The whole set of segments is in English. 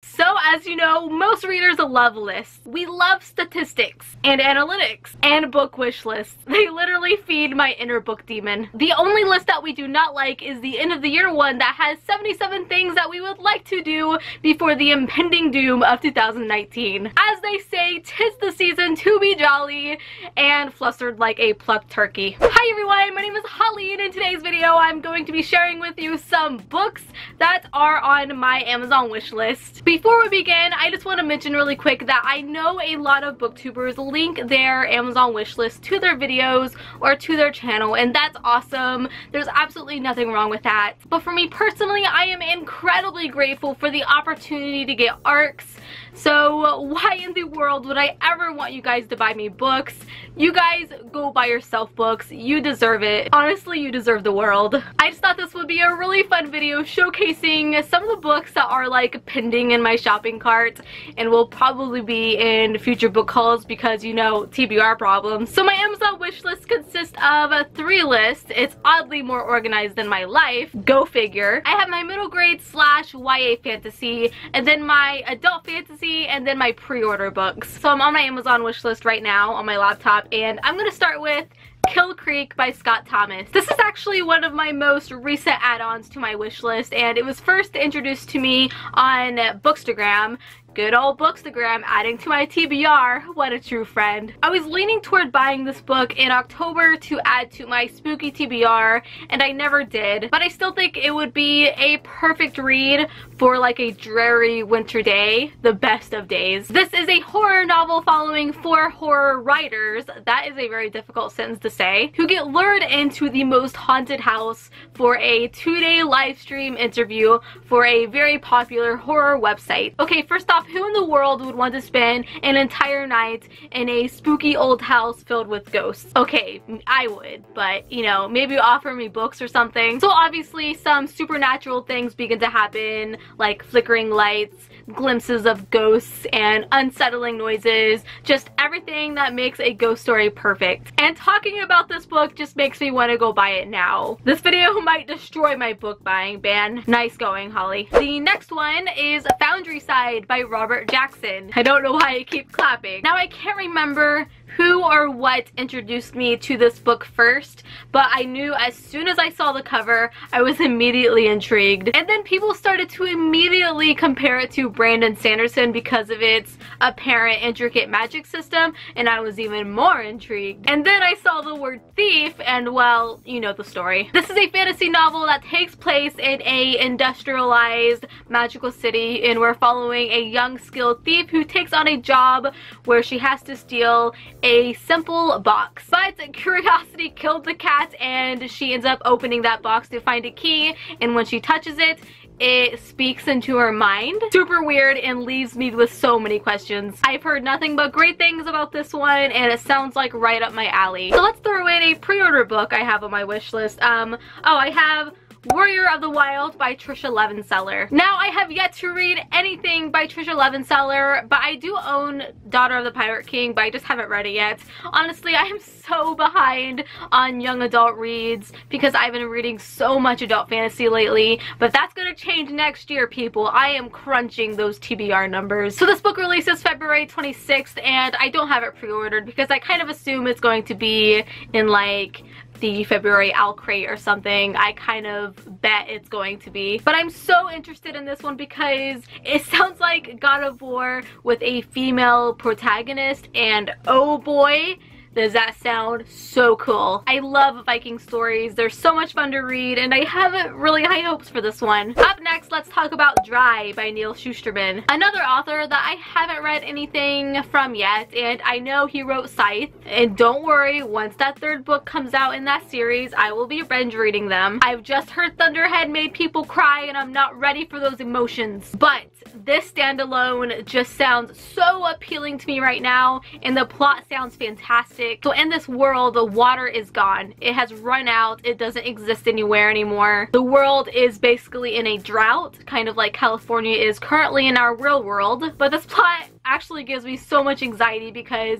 So as you know, most readers love lists. We love statistics and analytics and book wish lists. They literally feed my inner book demon. The only list that we do not like is the end of the year one that has 77 things that we would like to do before the impending doom of 2019. As they say, 'tis the season to be jolly and flustered like a plucked turkey. Hi everyone, my name is Holly, and in today's video I'm going to be sharing with you some books that are on my Amazon wish list. Before we begin, I just want to mention really quick that I know a lot of booktubers link their Amazon wish list to their videos or to their channel, and that's awesome. There's absolutely nothing wrong with that. But for me personally, I am incredibly grateful for the opportunity to get ARCs. So why in the world would I ever want you guys to buy me books? You guys go buy yourself books. You deserve it. Honestly, you deserve the world. I just thought this would be a really fun video showcasing some of the books that are like pending in my shopping cart and will probably be in future book hauls because, you know, TBR problems. So my Amazon wish list consists of 3 lists. It's oddly more organized than my life. Go figure. I have my middle grade / YA fantasy, and then my adult fantasy, and then my pre-order books. So I'm on my Amazon wish list right now on my laptop, and I'm gonna start with Kill Creek by Scott Thomas. This is actually one of my most recent add-ons to my wish list, and it was first introduced to me on Bookstagram. Good old Bookstagram, adding to my TBR. What a true friend. I was leaning toward buying this book in October to add to my spooky TBR, and I never did. But I still think it would be a perfect read for like a dreary winter day, the best of days. This is a horror novel following 4 horror writers, that is a very difficult sentence to say, who get lured into the most haunted house for a 2-day live stream interview for a very popular horror website. Okay, first off, who in the world would want to spend an entire night in a spooky old house filled with ghosts? Okay, I would, but you know, maybe offer me books or something. So obviously some supernatural things begin to happen, like flickering lights, glimpses of ghosts, and unsettling noises, just everything that makes a ghost story perfect. And talking about this book just makes me want to go buy it now. This video might destroy my book buying ban. Nice going, Holly. The next one is Foundry by Robert Jackson. I don't know why I keep clapping. Now I can't remember who or what introduced me to this book first, but I knew as soon as I saw the cover, I was immediately intrigued. And then people started to immediately compare it to Brandon Sanderson because of its apparent intricate magic system, and I was even more intrigued. And then I saw the word thief, and well, you know the story. This is a fantasy novel that takes place in a industrialized magical city, and we're following a young skilled thief who takes on a job where she has to steal a simple box. But curiosity killed the cat, and she ends up opening that box to find a key, and when she touches it, it speaks into her mind. Super weird and leaves me with so many questions. I've heard nothing but great things about this one, and it sounds like right up my alley. So let's throw in a pre-order book I have on my wish list. Oh, I have Warrior of the Wild by Trisha Levenseller. Now, I have yet to read anything by Trisha Levenseller, but I do own Daughter of the Pirate King, but I just haven't read it yet. Honestly, I am so behind on young adult reads because I've been reading so much adult fantasy lately, but that's gonna change next year, people. I am crunching those TBR numbers. So this book releases February 26th, and I don't have it pre-ordered because I kind of assume it's going to be in like the February Owl Crate or something. I kind of bet it's going to be. But I'm so interested in this one because it sounds like God of War with a female protagonist, and oh boy, does that sound so cool. I love Viking stories. They're so much fun to read, and I have really high hopes for this one. Up next, let's talk about Dry by Neil Shusterman. Another author that I haven't read anything from yet, and I know he wrote Scythe. And don't worry, once that 3rd book comes out in that series, I will be binge reading them. I've just heard Thunderhead made people cry, and I'm not ready for those emotions. But this standalone just sounds so appealing to me right now, and the plot sounds fantastic. So in this world, the water is gone. It has run out. It doesn't exist anywhere anymore. The world is basically in a drought, kind of like California is currently in our real world. But this plot actually gives me so much anxiety because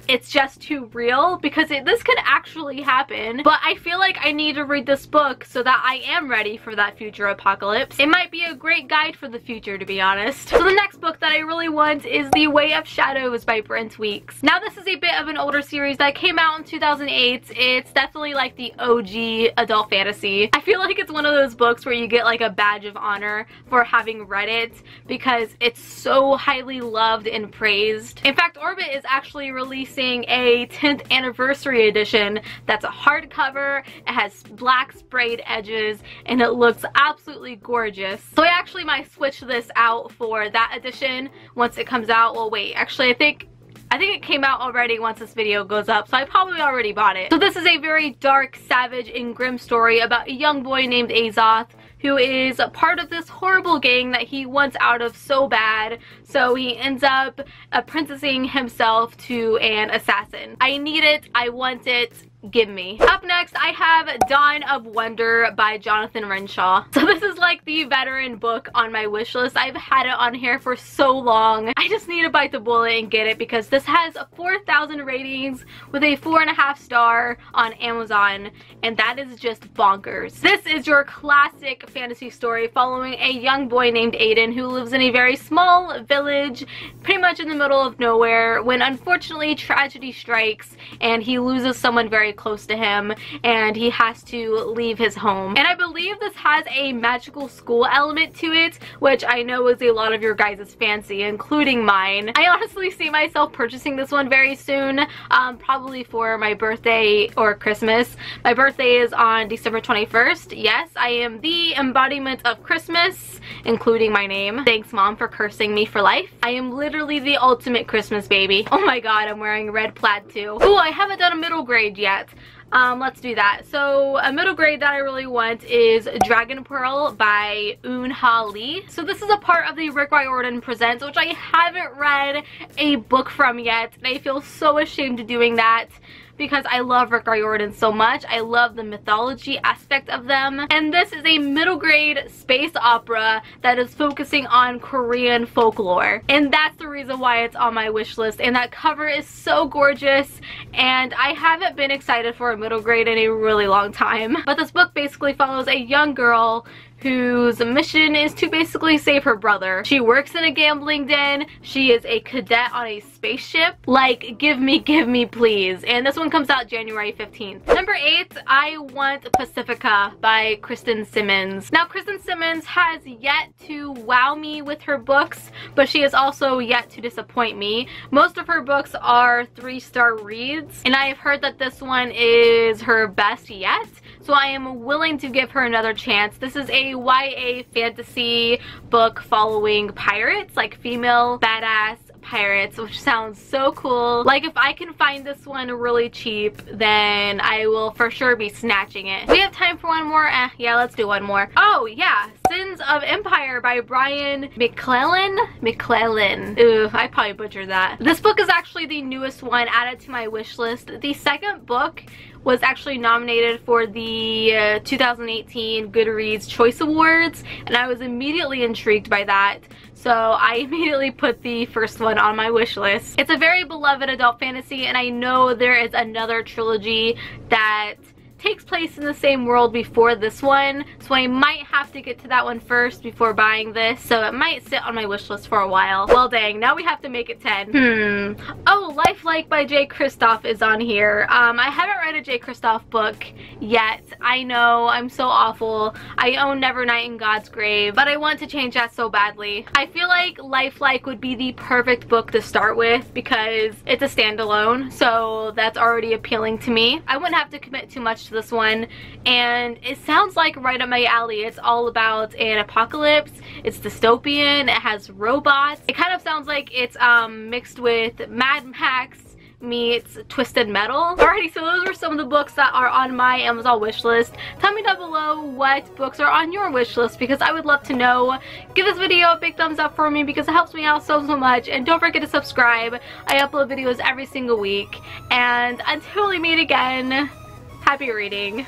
it's just too real, because this could actually happen. But I feel like I need to read this book so that I am ready for that future apocalypse. It might be a great guide for the future, to be honest. So the next book that I really want is The Way of Shadows by Brent Weeks. Now this is a bit of an older series that came out in 2008. It's definitely like the OG adult fantasy. I feel like it's one of those books where you get like a badge of honor for having read it, because it's so highly loved and praised. In fact, Orbit is actually releasing a 10th anniversary edition that's a hardcover. It has black sprayed edges and it looks absolutely gorgeous. So I actually might switch this out for that edition once it comes out. Well, wait, actually I think it came out already once this video goes up, so I probably already bought it. So this is a very dark, savage, and grim story about a young boy named Azoth, who is a part of this horrible gang that he wants out of so bad, so he ends up apprenticing himself to an assassin. I need it, I want it, give me. Up next, I have Dine of Wonder by Jonathan Renshaw. So this is like the veteran book on my wish list. I've had it on here for so long. I just need to bite the bullet and get it, because this has 4,000 ratings with a 4.5 star on Amazon, and that is just bonkers. This is your classic fantasy story following a young boy named Aiden who lives in a very small village pretty much in the middle of nowhere, when unfortunately tragedy strikes and he loses someone very close to him and he has to leave his home. And I believe this has a magical school element to it, which I know is a lot of your guys' fancy, including mine. I honestly see myself purchasing this one very soon, probably for my birthday or Christmas. My birthday is on December 21st. Yes, I am the embodiment of Christmas, including my name. Thanks, Mom, for cursing me for life. I am literally the ultimate Christmas baby. Oh my god, I'm wearing red plaid too. Oh, I haven't done a middle grade yet. Let's do that. So a middle grade that I really want is Dragon Pearl by Eun-ha Lee. So this is a part of the Rick Riordan Presents, which I haven't read a book from yet, and I feel so ashamed of doing that, because I love Rick Riordan so much. I love the mythology aspect of them. And this is a middle grade space opera that is focusing on Korean folklore. And that's the reason why it's on my wish list. And that cover is so gorgeous. And I haven't been excited for a middle grade in a really long time. But this book basically follows a young girl whose mission is to basically save her brother. She works in a gambling den. She is a cadet on a spaceship. Like, give me, please. And this one comes out January 15th. Number 8, I Want Pacifica by Kristen Simmons. Now, Kristen Simmons has yet to wow me with her books, but she has also yet to disappoint me. Most of her books are 3-star reads, and I have heard that this one is her best yet, so I am willing to give her another chance. This is a YA fantasy book following pirates, like female badass pirates, which sounds so cool. Like, if I can find this one really cheap, then I will for sure be snatching it. We have time for one more? Yeah, let's do one more. Oh yeah, Sins of Empire by Brian McClellan. Ooh, I probably butchered that. This book is actually the newest one added to my wish list. The second book was actually nominated for the 2018 Goodreads Choice Awards, and I was immediately intrigued by that. So I immediately put the first one on my wish list. It's a very beloved adult fantasy, and I know there is another trilogy that takes place in the same world before this one, so I might have to get to that one first before buying this, so it might sit on my wish list for a while. Well dang, now we have to make it 10. Oh, Lifelike by Jay Kristoff is on here. I haven't read a Jay Kristoff book yet. I know, I'm so awful. I own Nevernight in God's Grave, but I want to change that so badly. I feel like Lifelike would be the perfect book to start with because it's a standalone, so that's already appealing to me. I wouldn't have to commit too much to this one, and it sounds like right up my alley. It's all about an apocalypse. It's dystopian. It has robots. It kind of sounds like it's mixed with Mad Max meets Twisted Metal. Alrighty, so those are some of the books that are on my Amazon wish list. Tell me down below what books are on your wish list, because I would love to know. Give this video a big thumbs up for me because it helps me out so much, and don't forget to subscribe. I upload videos every single week, and until we meet again, happy reading.